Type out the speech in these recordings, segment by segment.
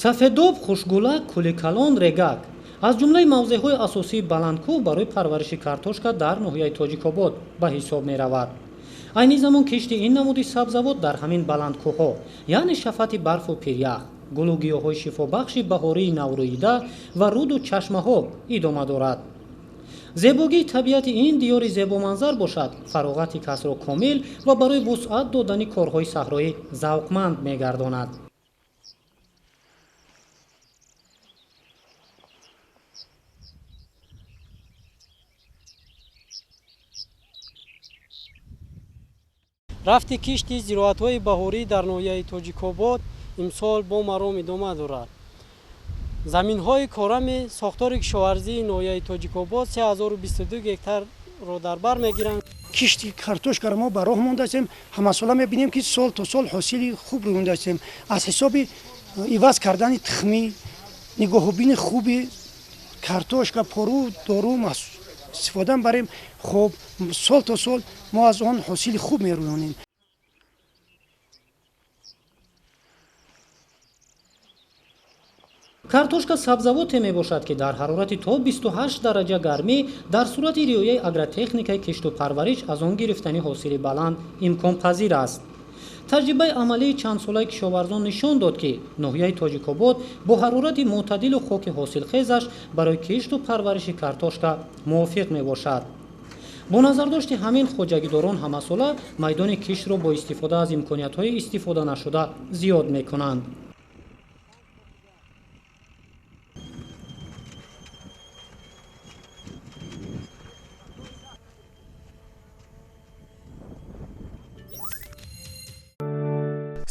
сафедоб, хушгулак, куликалон, регак аз ҷумлаи мавзеъҳои асосии баландкӯҳ барои парвариши картошка дар ноҳияи Тоҷикобод ба ҳисоб меравад. айни замон кишти ин намуди сабзавот дар ҳамин баландкӯҳҳо, яъне шафати барфу пирях, гулу гиёҳҳои шифобахши баҳории наврӯида ва руду чашмаҳо идома дорад. зебогии табиати ин диёри зебоманзар бошад, фароғати касро комил ва барои вусъат додани корҳои саҳроӣ завқманд мегардонад. рафти кишти зироатҳои баҳорӣ дар ноҳияи Тоҷикобод имсол бо маром идома дорад. заминҳои корами сохтори кишоварзии ноҳияи Тоҷикобод 3022 гектарро дар бар мегиранд. кишти картошкаро мо ба роҳ мондастем, ҳамасола мебинем ки сол то сол ҳосили хуб рондаастем. аз ҳисоби иваз кардани тухмӣ, нигоҳубини хуби картошка, пору, дору истифода барем, хоб сол то сол мо аз он ҳосили хуб мерӯёнем. картошка сабзавоте мебошад ки дар ҳарорати то 28 дараҷа гармӣ дар сурати риояи агротехникаи кишту парвариш аз он гирифтани ҳосили баланд имконпазир аст. таҷрибаи амалии чандсолаи кишоварзон нишон дод ки ноҳияи Тоҷикобод бо ҳарорати мӯътадилу хоки ҳосилхезаш барои кишту парвариши картошка мувофиқ мебошад. бо назардошти ҳамин хоҷагидорон ҳамасола майдони киштро бо истифода аз имкониятҳои истифоданашуда зиёд мекунанд.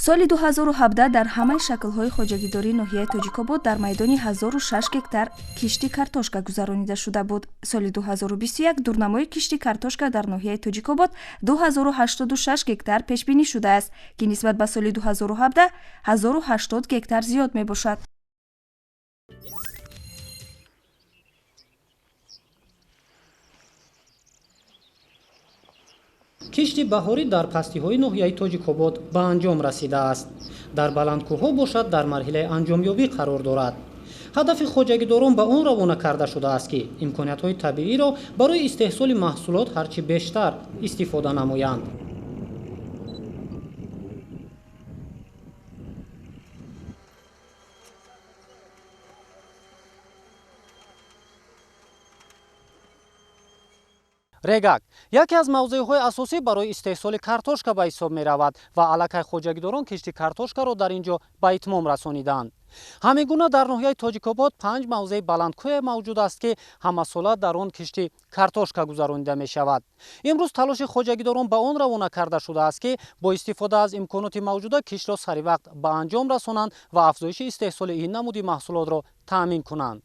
соли 2017 дар ҳамаи шаклҳои хоҷагидории ноҳияи Тоҷикобод дар майдони 1006 гектар кишти картошка гузаронида шуда буд. соли 2021 дурнамои кишти картошка дар ноҳияи Тоҷикобод 2086 гектар пешбинӣ шудааст, ки нисбат ба соли 2017 1080 гектар зиёд мебошад. кишти баҳорӣ дар пастиҳои ноҳияи Тоҷикобод ба анҷом расидааст. дар баландкӯҳҳо бошад дар марҳилаи анҷомёбӣ қарор дорад. ҳадафи хоҷагидорон ба он равона карда шудааст ки имкониятҳои табииро барои истеҳсоли маҳсулот ҳарчи бештар истифода намоянд. регак яке аз мавзеъҳои асосӣ барои истеҳсоли картошка ба ҳисоб меравад ва аллакай хоҷагидорон кишти картошкаро дар ин ҷо ба итмом расониданд. ҳамин гуна дар ноҳияи Тоҷикобод 5 мавзеъи баландкӯҳе мавҷуд аст ки ҳамасола дар он кишти картошка гузаронида мешавад. имрӯз талоши хоҷагидорон ба он равона карда шудааст ки бо истифода аз имконоти мавҷуда киштро саривақт ба анҷом расонанд ва афзоиши истеҳсоли ин намуди маҳсулотро таъмин кунанд.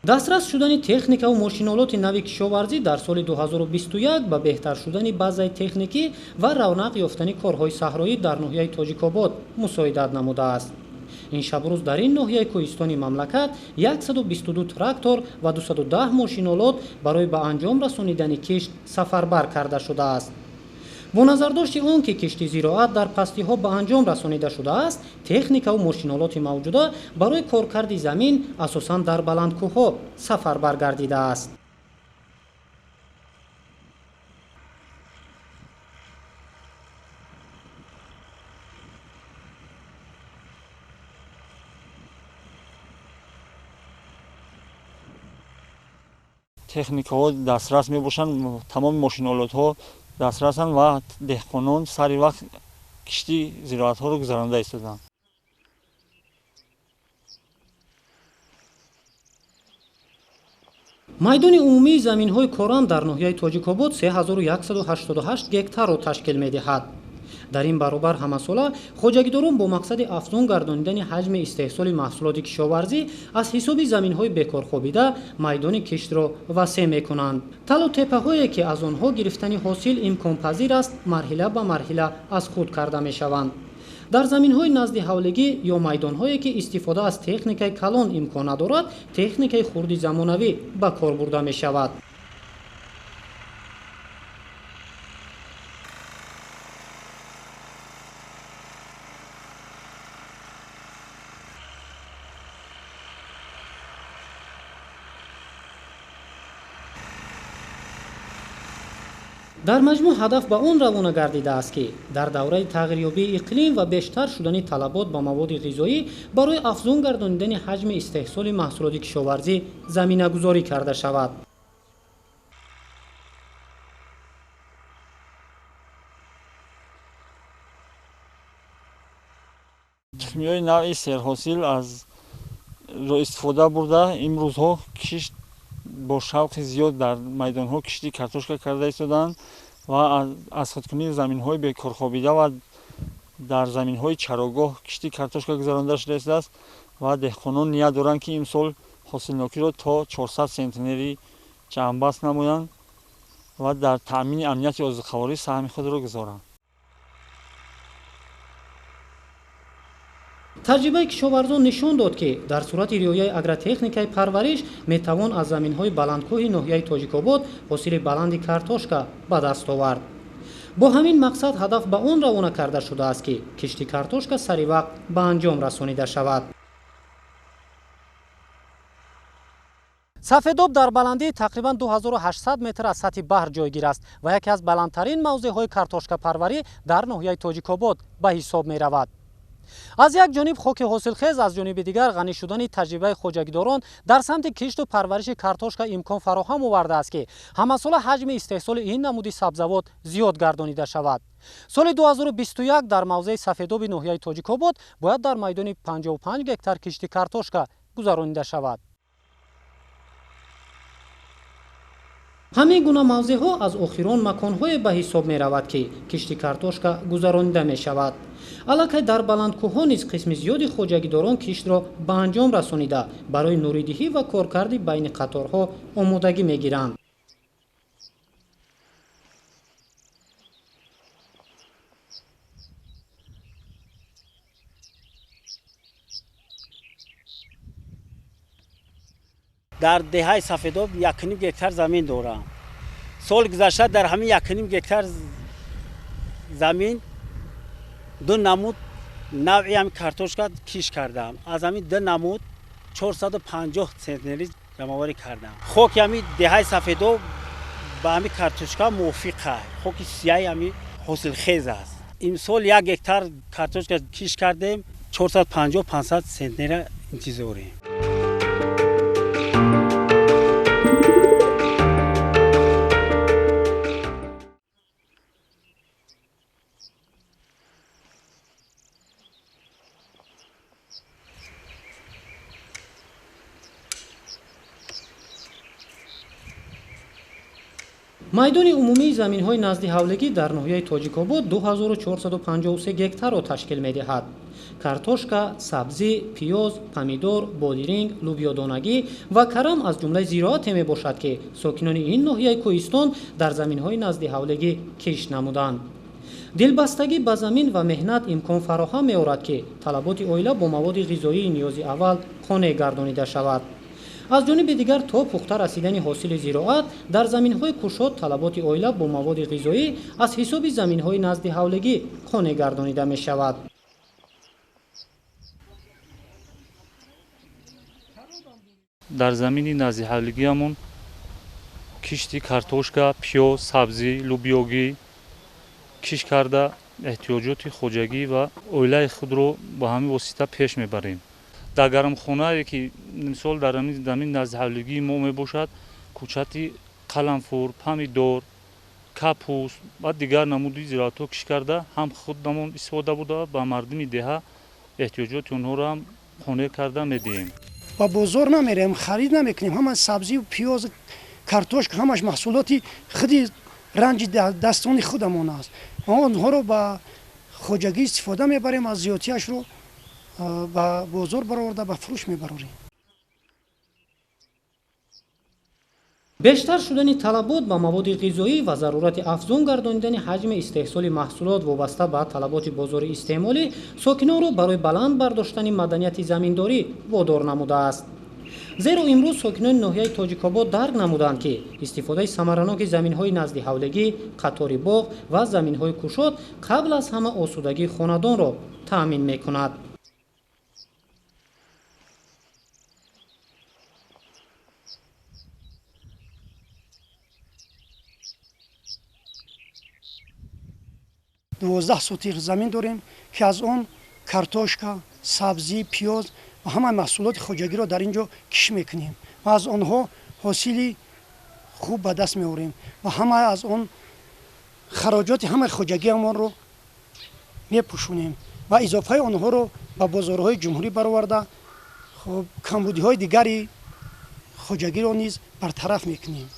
дастрас шудани техникаву мошинолоти нави кишоварзӣ дар соли 2021 ба беҳтар шудани базаи техникӣ ва равнақ ёфтани корҳои саҳроӣ дар ноҳияи Тоҷикобод мусоидат намудааст. ин шабрӯз дар ин ноҳияи кӯҳистони мамлакат 122 трактор ва 210 мошинолот барои ба анҷом расонидани кишт сафарбар карда шудааст. бо назардошти он ки кишти зироат дар пастиҳо ба анҷом расонида шудааст, техникаву мошинолоти мавҷуда барои коркарди замин асосан дар баландкӯҳҳо сафарбар гардидааст. техникаҳо дастрас мебошанд, тамоми мошинолотҳо дастрасанд ва деҳқонон сари вақт кишти зироатҳоро гузаронда истоданд. майдони умумии заминҳои коранд дар ноҳияи Тоҷикобод 3188 гектарро ташкил медиҳад. дар ин баробар ҳамасола хоҷагидорон бо мақсади афзун гардонидани ҳаҷми истеҳсоли маҳсулоти кишоварзӣ аз ҳисоби заминҳои бекорхобида майдони киштро васеъ мекунанд. талу теппаҳое ки аз онҳо гирифтани ҳосил имконпазир аст, марҳила ба марҳила аз худ карда мешаванд. дар заминҳои назди ҳавлигӣ ё майдонҳое ки истифода аз техникаи калон имкон надорад, техникаи хурди замонавӣ ба кор бурда мешавад. дар маҷмӯъ ҳадаф ба он равона гардидааст ки дар давраи тағйирёбии иқлим ва бештар шудани талабот ба маводи ғизоӣ барои афзун гардонидани ҳаҷми истеҳсоли маҳсулоти кишоварзӣ заминагузорӣ карда шавад. тухмиҳои навъи серҳосил аз ро истифода бурда имрӯзҳо кишт бо шавқи зиёд дар майдонҳо кишти картошка карда истоданд ва аз худкунии заминҳои бекорхобида ва дар заминҳои чарогоҳ кишти картошка гузаронида шуда истааст ва деҳқонон ният доранд ки имсол ҳосилнокиро то 400 сентнери ҷамъбаст намоянд ва дар таъмини амнияти озуқаворӣ саҳми худро гузоранд. таҷрибаи кишоварзон нишон дод ки дар сурати риояи агротехникаи парвариш метавон аз заминҳои баландкӯҳи ноҳияи тоҷикобод ҳосили баланди картошка ба даст овард. бо ҳамин мақсад ҳадаф ба он равона карда шудааст ки кишти картошка саривақт ба анҷом расонида шавад. сафедоб дар баландии тақрибан 2800 метр аз сатҳи баҳр ҷойгир аст ва яке аз баландтарин мавзеъҳои картошкапарварӣ дар ноҳияи тоҷикобод ба ҳисоб меравад. аз як ҷониб хоки ҳосилхез, аз ҷониби дигар ғанӣ шудани таҷрибаи хоҷагидорон дар самти кишту парвариши картошка имкон фароҳам овардааст ки ҳамасола ҳаҷми истеҳсоли ин намуди сабзавот зиёд гардонида шавад. соли 2021 дар мавзеи сафедоби ноҳияи тоҷикобод бояд дар майдони 55 гектар кишти картошка гузаронида шавад. ҳамин гуна мавзеъҳо аз охирон маконҳое ба ҳисоб меравад ки кишти картошка гузаронида мешавад. аллакай дар баландкӯҳҳо низ қисми зиёди хоҷагидорон киштро ба анҷом расонида барои нуридиҳӣ ва коркарди байни қаторҳо омодагӣ мегиранд. дар деҳаи сафедоб 1.5 гектар замин дорам. соли гузашта дар ҳамин 1.5 гектар замин ду намуд навъи ҳамин картошка киш кардам. аз ҳамин ду намуд 450 центнери ҷамъоварӣ кардам. хоки ҳамин деҳаи сафедоб ба ҳамин картошка мувофиқ аст. хоки сияи ҳамин ҳосилхез аст. имсол 1 гектар картошка киш кардем, 450-500 центнера интизорем. майдони умумии заминҳои назди ҳавлигӣ дар ноҳияи тоҷикобод 2453 гектарро ташкил медиҳад. картошка, сабзӣ, пиёз, помидор, бодиринг, лӯбиёдонагӣ ва карам аз ҷумлаи зироате мебошад ки сокинони ин ноҳияи кӯҳистон дар заминҳои назди ҳавлигӣ кишт намуданд. дилбастагӣ ба замин ва меҳнат имкон фароҳам меорад ки талаботи оила бо маводи ғизоии ниёзи аввал қонеъ гардонида шавад. аз ҷониби дигар то пухта расидани ҳосили зироат дар заминҳои кушод талаботи оила бо маводи ғизоӣ аз ҳисоби заминҳои назди ҳавлигӣ қонеъ гардонида мешавад. дар замини назди ҳавлигиамон кишти картошка, пиёз, сабзӣ, лӯбиёгӣ киш карда эҳтиёҷоти хоҷагӣ ва оилаи худро ба ҳамин восита пеш мебарем. дар гармхонае ки мисол дар замин назди ҳавлигии мо мебошад, кӯчати қаламфур, помидор, капуст ва дигар намуди зироатҳо киш карда ҳам худамон истифода бурда ба мардуми деҳа эҳтиёҷоти онҳоро ҳам қонеъ карда медиҳем. ба бозор намерем, харид намекунем. ҳама сабзӣ, пиёз, картошка ҳамаш маҳсулоти худи ранҷи дастони худамон аст. онҳоро ба хоҷагӣ истифода мебарем, аз зиёдтиашро ба бозор бароварда ба фурӯш мебарорем. бештар шудани талабот ба маводи ғизоӣ ва зарурати афзун гардонидани ҳаҷми истеҳсоли маҳсулот вобаста ба талаботи бозори истеъмолӣ сокинонро барои баланд бардоштани маданияти заминдорӣ водор намудааст. зеро имрӯз сокинони ноҳияи тоҷикобод дарк намуданд, ки истифодаи самараноки заминҳои назди ҳавлегӣ, қатори боғ ва заминҳои кушод қабл аз ҳама осудагии хонадонро таъмин мекунад. دوازده سوتیغ زمین داریم که از آن کارتوشکا، سبزی، پیاز و همه محصولات خوجگی را در اینجا کش میکنیم و از آنها حاصلی خوب به دست میاریم و همه از آن خراجات همه خوجگی ما رو میپوشونیم و اضافه آنها رو به بازارهای جمهوری برآورده خب کمبودی های دیگری خوجگی را نیز برطرف میکنیم.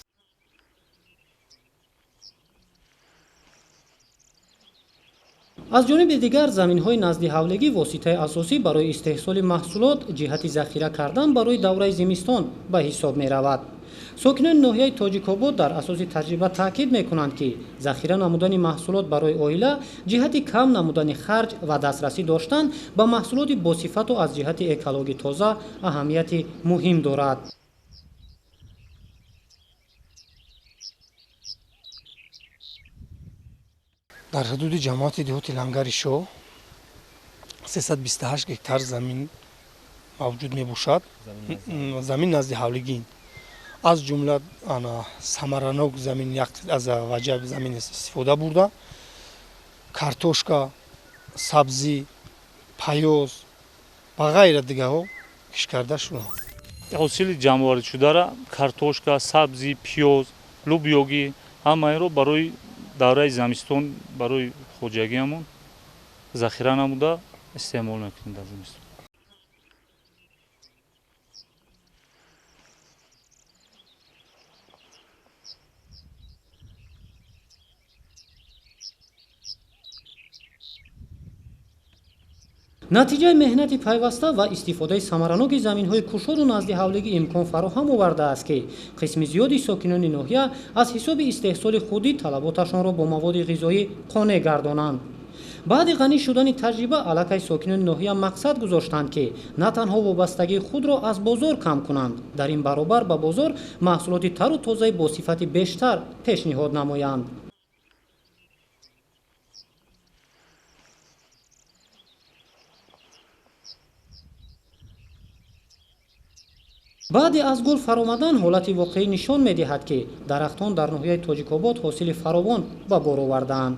аз ҷониби дигар заминҳои назди ҳавлегӣ воситаи асосӣ барои истеҳсоли маҳсулот ҷиҳати захира кардан барои давраи зимистон ба ҳисоб меравад. сокинони ноҳияи тоҷикобод дар асоси таҷриба таъкид мекунанд, ки захира намудани маҳсулот барои оила ҷиҳати кам намудани харҷ ва дастрасӣ доштан ба маҳсулоти босифату аз ҷиҳати экологии тоза аҳамияти муҳим дорад. در حدود جماعت دهات لنگر شاه 328 گکتار زمین موجود می باشد. زمین نزد حولگی از جمله ثمرانok زمین یک از وجه زمین استفاده برده، کارتوشکا، سبزی، پیاز و غیره دیگه ها کش کرده شده. ҳосили ҷамъоваридшудара картошка, сабзи, пиёз, лубёгӣ ҳамаеро барои давраи зимистон барои хоҷагиамон захира намуда истеъмол мекунем дар зимистон. натиҷаи меҳнати пайваста ва истифодаи самараноки заминҳои кушоду назди ҳавлегӣ имкон фароҳам овардааст, ки қисми зиёди сокинони ноҳия аз ҳисоби истеҳсоли худӣ талаботашонро бо маводи ғизоӣ қонеъ гардонанд. баъди ғанӣ шудани таҷриба аллакай сокинони ноҳия мақсад гузоштанд, ки на танҳо вобастагии худро аз бозор кам кунанд, дар ин баробар ба бозор маҳсулоти тару тозаи босифати бештар пешниҳод намоянд. баъди аз гул фаромадан ҳолати воқеӣ нишон медиҳад, ки дарахтон дар ноҳияи тоҷикобод ҳосили фаровон ба бор овардаанд.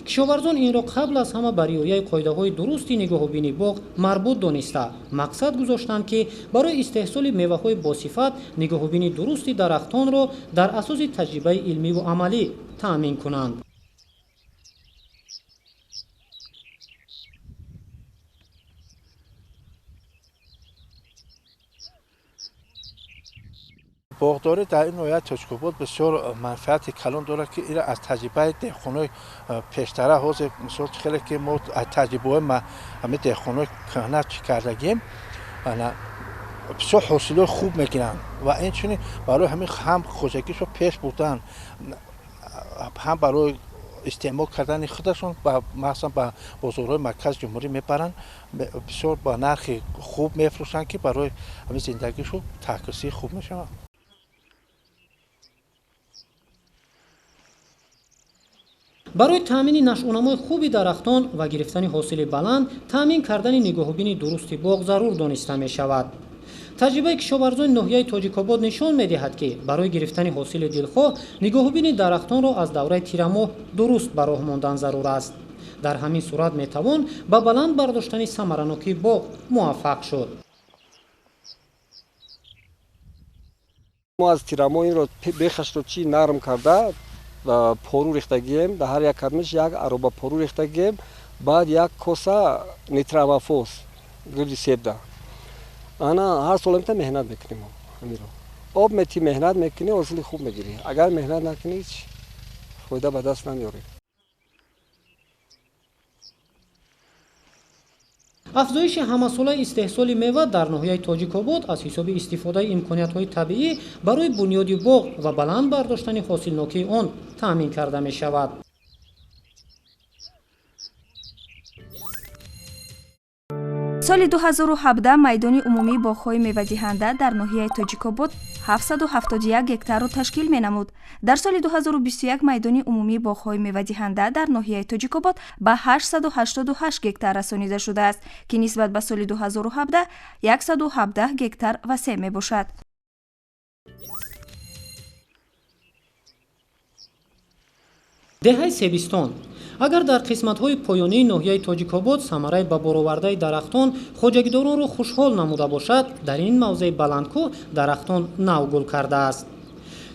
кишоварзон инро қабл аз ҳама ба риояи қоидаҳои дурусти нигоҳубини боғ марбут дониста мақсад гузоштанд, ки барои истеҳсоли меваҳои босифат нигоҳубини дурусти дарахтонро дар асоси таҷрибаи илмиву амалӣ таъмин кунанд. باغداری در این نوعیت توجیکوباد بسیار منفعت کلان دارد که این از تجربه دهخانه‌های پیشتره حاضر مثلا خیلی که ما از تجربه همه دهخانه‌های کهنه کردگیم بسیار حاصل خوب میگیرن و این چنین برای همین هم خوشگیشو پیش بردن هم برای استعمال کردن خودشون و مثلا به بازارهای مرکز جمهوری میبرن بسیار با نرخ خوب میفروشن که برای همین زندگیشو تحقیقی خوب میشه. барои таъмини нашъунамои хуби дарахтон ва гирифтани ҳосили баланд таъмин кардани нигоҳубини дурусти боғ зарур дониста мешавад. таҷрибаи кишоварзони ноҳияи тоҷикобод нишон медиҳад, ки барои гирифтани ҳосили дилхоҳ нигоҳубини дарахтонро аз давраи тирамоҳ дуруст ба роҳ мондан зарур аст. дар ҳамин сурат метавон ба баланд бардоштани самаранокии боғ муваффақ шуд. мо аз тирамо инро бехашро чӣ нарм карда пору рехтагием, дар ҳар як кадмиш як ароба пору рехтагием, баъд як коса нитрамафос гирди себда. ана ҳар сол мета меҳнат мекунем ҳамиро. об мети меҳнат мекунӣ, ҳосили хуб мегирӣ. агар меҳнат накунӣ ҳеҷ фоида ба даст намеёрӣ. афзоиши ҳамасолаи истеҳсоли мева дар ноҳияи Тоҷикобод аз ҳисоби истифодаи имкониятҳои табиӣ барои бунёди боғ ва баланд бардоштани ҳосилнокии он таъмин карда мешавад. соли 2017 майдони умумии боғҳои мевадиҳанда дар ноҳияи Тоҷикобод 771 гектарро ташкил менамуд. дар соли 2021 майдони умумии боғҳои мевадиҳанда дар ноҳияи Тоҷикобод ба 888 гектар расонида шудааст, ки нисбат ба соли 2017 117 гектар васеъ мебошад. деҳаи себистон. агар дар қисматҳои поёнии ноҳияи Тоҷикобод самараи ба боровардаи дарахтон хоҷагидоронро хушҳол намуда бошад, дар ин мавзеи баландкӯҳ дарахтон нав гул кардааст.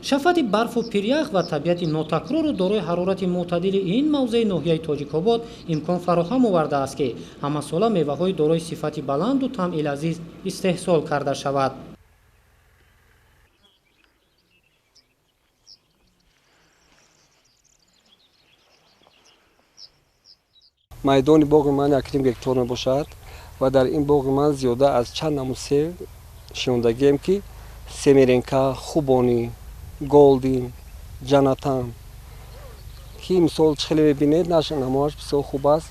шафати барфу пирях ва табиати нотакрору дорои ҳарорати мӯътадили ин мавзеи ноҳияи Тоҷикобод имкон фароҳам овардааст, ки ҳамасола меваҳои дорои сифати баланду таъми лазиз истеҳсол карда шавад. майдони боғи ман 1 гектар мебошад ва дар ин боғи ман зиёда аз чанд намуд себ шинодагием, ки семеренка, хубони, голдин, ҷанатан, ки мисол чӣ хеле мебинед, намоаш бисёр хуб аст.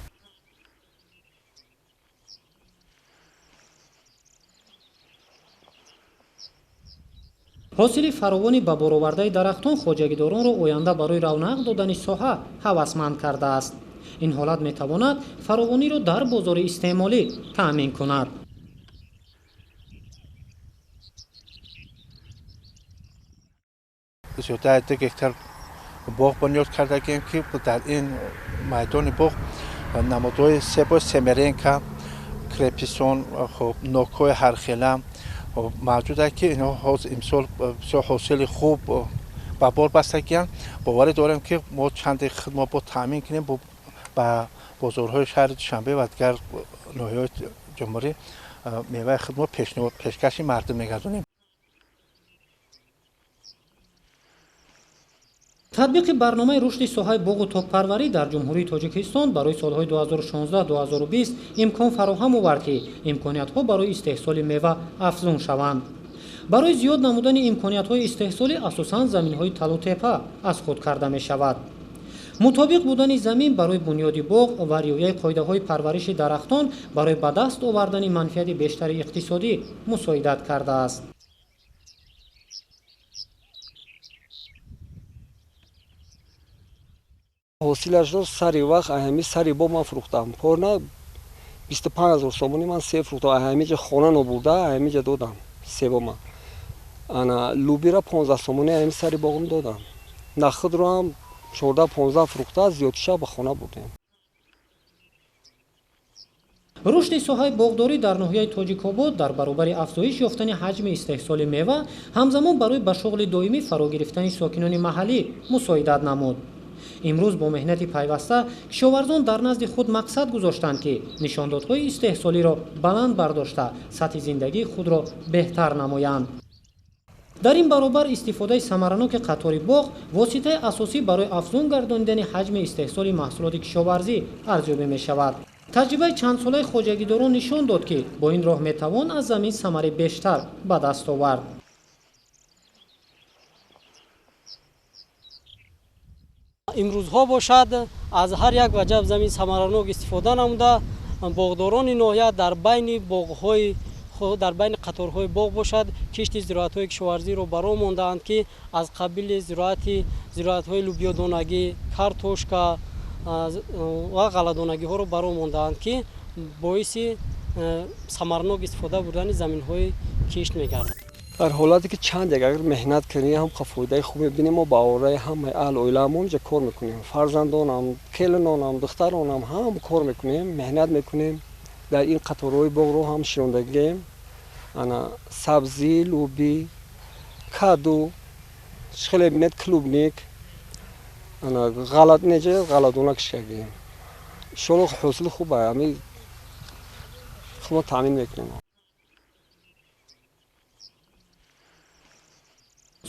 ҳосили фаровони ба боровардаи дарахтон хоҷагидоронро оянда барои равнақ додани соҳа ҳавасманд кардааст. ин ҳолат метавонад фаровониро дар бозори истеъмолӣ таъмин кунад. зиёда 2 гектар боғ бунёд кардагием, ки дар ин майдони боғ намудҳои себои семеренка, креписон, нокҳои ҳархела мавҷуданд, ки инҳо имсол бисёр ҳосили хуб ба бор бастагианд. боварӣ дорем, ки мо чанде хидматҳо таъмин кунем ба бозорҳои шаҳри Душанбе ва дигар ноҳияҳои ҷумҳурӣ меваи хидмат пешкаши мардум мегардонем. татбиқи барномаи рушди соҳаи боғу токпарварӣ дар ҷумҳурии Тоҷикистон барои солҳои 2016-2020 имкон фароҳам овард, ки имкониятҳо барои истеҳсоли мева афзун шаванд. барои зиёд намудани имкониятҳои истеҳсолӣ асосан заминҳои талу тепа аз худ карда мешавад. мутобиқ будани замин барои бунёди боғ ва риояи қоидаҳои парвариши дарахтон барои ба даст овардани манфиати бештари иқтисодӣ мусоидат кардааст. ҳосилашро сари вақт аҳами сари бо ман фурӯхтам. порна 25 000 сомони ман себ фурӯхтам. аҳамиҷа хона нобурда, аҳамиҷа додам себо ман. ана лубира 15 сомони аҳами сари боғам додам. нахудро ҳам 14-15 фурӯхта зиёдтиша ба хона бурдем. рушди соҳаи боғдорӣ дар ноҳияи Тоҷикобод дар баробари афзоиш ёфтани ҳаҷми истеҳсоли мева ҳамзамон барои ба шуғли доимӣ фаро гирифтани сокинони маҳаллӣ мусоидат намуд. имрӯз бо меҳнати пайваста кишоварзон дар назди худ мақсад гузоштанд, ки нишондодҳои истеҳсолиро баланд бардошта сатҳи зиндагии худро беҳтар намоянд. дар ин баробар истифодаи самараноки қатори боғ воситаи асосӣ барои афзун гардонидани ҳаҷми истеҳсоли маҳсулоти кишоварзӣ арзёбӣ мешавад. таҷрибаи чандсолаи хоҷагидорон нишон дод, ки бо ин роҳ метавон аз замин самари бештар ба даст овард. имрӯзҳо бошад аз ҳар як ваҷаб замин самаранок истифода намуда боғдорони ноҳия дар байни боғҳои дар байни қаторҳои боғ бошад кишти зироатҳои кишоварзиро баро мондаанд, ки аз қабили зироатҳои лубиёдонагӣ, картошка ва ғалладонагиҳоро баро мондаанд, ки боиси самаранок истифода бурдани заминҳои кишт мегардад. дар ҳолате ки чанд як агар меҳнат кунем ҳам фоидаи хуб мебинем. мо ба ораи ҳамаи аҳли оилаамон ҷа кор мекунем. фарзандонам, келинонам, духтаронам ҳам кор мекунем, меҳнат мекунем. дар ин қаторҳои боғро ҳам шинодагием. ана сабзӣ, луби, каду, чӣ хеле мебинед клубник, ана ғалладонеҷа ғалладона кишкагием. иншоаллоҳ ҳосили хуб ами худмо таъмин мекунем.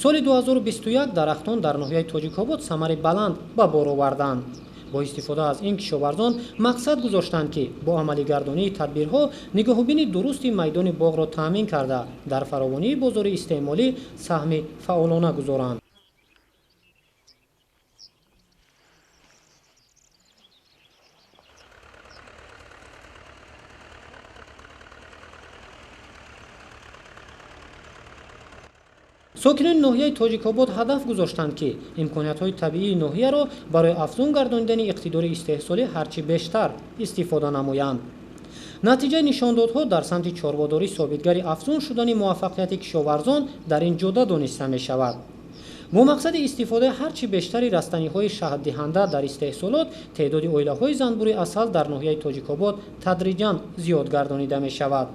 соли 2021 дарахтон дар ноҳияи Тоҷикобод самари баланд ба бор оварданд. با استفاده از این کشاورزان مقصد گذاشتند که با عملی گردانی تدبیرها نگاهبین درست میدان باغ را تامین کرده در فراوانی بازار استعمالی سهم فعالانه گذارند. ساکنان ناحیه تاجیک‌آباد هدف گذاشتند که امکانیت‌های طبیعی ناحیه را برای افزون گرداندن اقتدار استحصالی هرچی بیشتر استفاده نمایند. نتیجه نشاندادها در سمت چاره‌داری ثابتگر افزون شدن موفقیت کشاورزان در این جاده دانسته می‌شود. با مقصد استفاده هرچی بیشتری رستنی‌های شهد دهنده در استحصالات، تعداد اویله‌های زنبور عسل در ناحیه تاجیک‌آباد تدریجاً زیاد گردانیده می‌شود.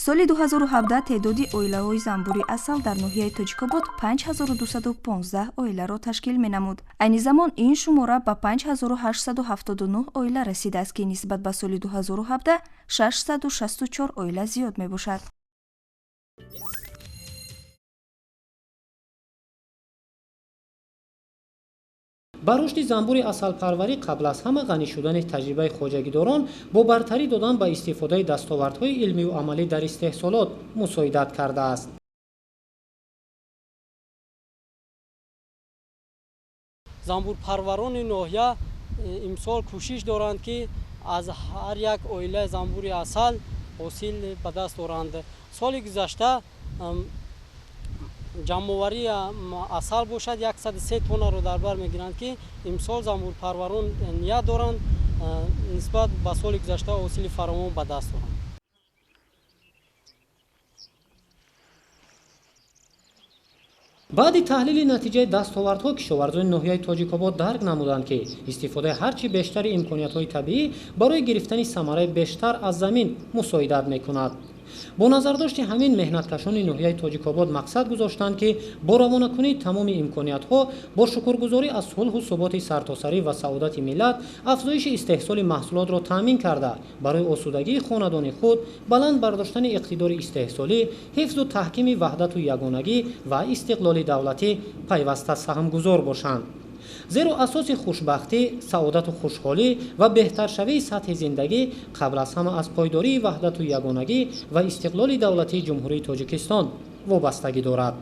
соли 2017 теъдоди оилаҳои занбури асал дар ноҳияи тоҷикобод 5215 оиларо ташкил менамуд. айни замон ин шумора ба 5879 оила расидааст, ки нисбат ба соли 2017 664 оила зиёд мебошад. ба рушди занбури асалпарварӣ қабл аз ҳама ғанӣ шудани таҷрибаи хоҷагидорон бо бартарӣ додан ба истифодаи дастовардҳои илмию амалӣ дар истеҳсолот мусоидат кардааст. занбурпарварони ноҳия имсол кӯшиш доранд, ки аз ҳар як оилаи занбури асал ҳосил ба даст оранд. соли гузашта ҷамъоварии асал бошад 103 тоннаро дар бар мегиранд, ки имсол занбурпарварон ният доранд нисбат ба соли гузашта ҳосили фаровон ба даст оранд. баъди таҳлили натиҷаи дастовардҳо кишоварзони ноҳияи тоҷикобод дарк намуданд, ки истифодаи ҳарчи бештари имкониятҳои табиӣ барои гирифтани самараи бештар аз замин мусоидат мекунад. бо назардошти ҳамин меҳнаткашони ноҳияи тоҷикобод мақсад гузоштанд, ки бо равонакунии тамоми имкониятҳо бо шукргузорӣ аз сулҳу суботи сартосарӣ ва саодати миллат афзоиши истеҳсоли маҳсулотро таъмин карда барои осудагии хонадони худ баланд бардоштани иқтидори истеҳсолӣ, ҳифзу таҳкими ваҳдату ягонагӣ ва истиқлоли давлатӣ пайваста саҳмгузор бошанд. зеро асоси хушбахтӣ, саодату хушҳолӣ ва беҳтаршавии сатҳи зиндагӣ қабл аз ҳама аз пойдории ваҳдату ягонагӣ ва истиқлоли давлатии ҷумҳурии Тоҷикистон вобастагӣ дорад.